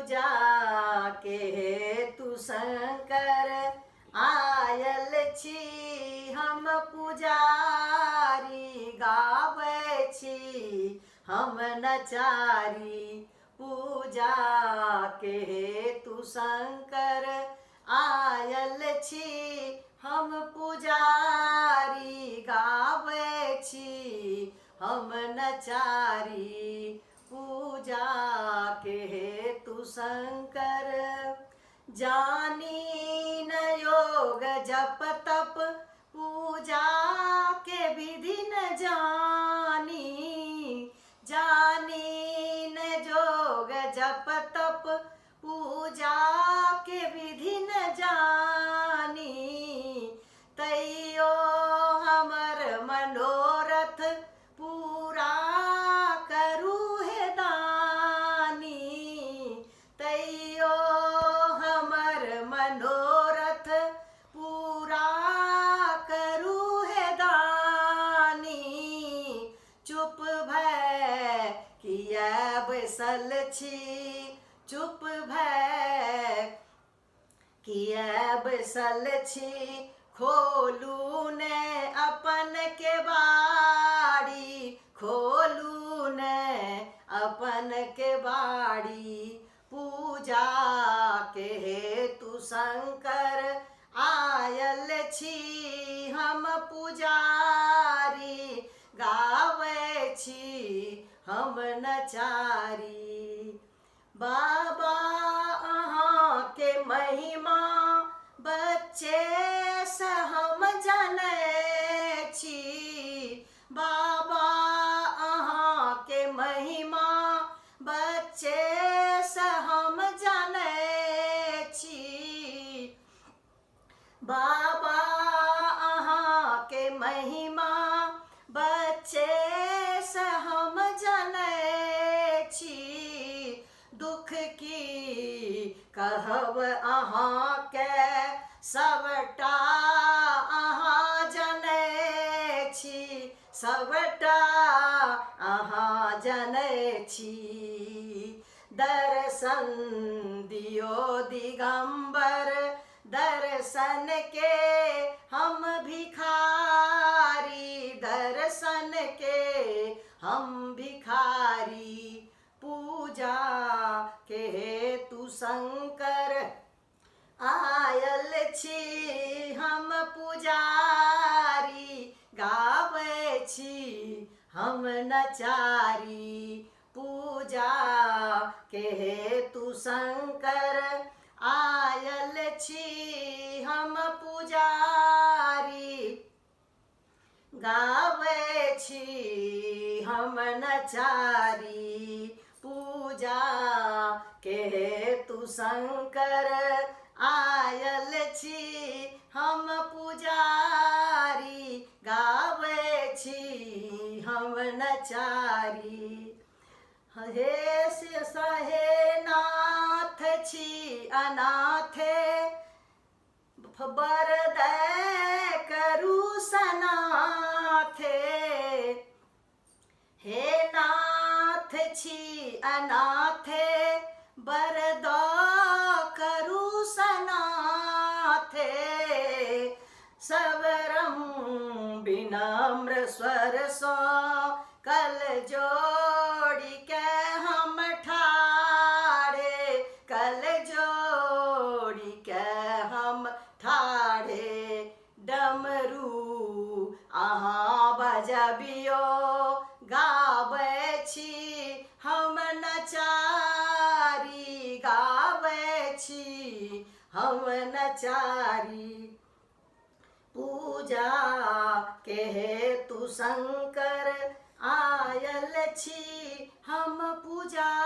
पूजा के हेतु शंकर आयल छी हम पुजारी गाबै छी हम नचारी पूजा के हेतु शंकर आयल छी हम पुजारी गाबै छी हम नचारी पूजा के हेतु शंकर जानी न योग जप तप पूजा के विधि न जानी जानी न योग जप तप पूजा के विधि न जानी तैयो हमर मनोरथ पूरा करू हे दानी तैयो हमर मनोरथ पूरा करू हे दानी चुप भय किया बैसल छी चुप भय किया बैसल छी खोलू ने अपन के बाड़ी खोलू ने अपन के बाड़ी पूजा के हेतु शंकर आयल छी हम पुजारी गाबै छी हम नचारी बाबा अहाँ के महिमा बच्चे से हम जानै छी बाबा अहाँ के महिमा बच्चे से हम जानै छी बाबा अहाँ के महिमा बच्चे से हम जानै छी दुख की कहब अहाँ के सबटा अहाँ जानै छी सबटा अहाँ जानै छी दर्शन दियो दिगंबर दर्शन के हम भिखारी दर्शन के हम भिखारी पूजा के हेतु शंकर आयल छी हम पुजारी गाबै छी हम नचारी पूजा के हेतु शंकर आयल छी हम पुजारी गाबै छी हम नचारी पूजा के हेतु शंकर आयल छी हम पुजारी गाबै छी हम नचारी हे सहे नाथ छी अनाथे बर दय करू सनाथे हे नाथ छी अनाथे बर दो करू सनाथे सबरम विनम्र स्वर सो कल जोड़ी के हम ठाड़े कल जोड़ी के हम ठाड़े डमरू अहाँ बजबियो गाबै छी हम नचारी गाबै छी हम नचारी पूजा के हेतु शंकर आयल छी हम पुजारी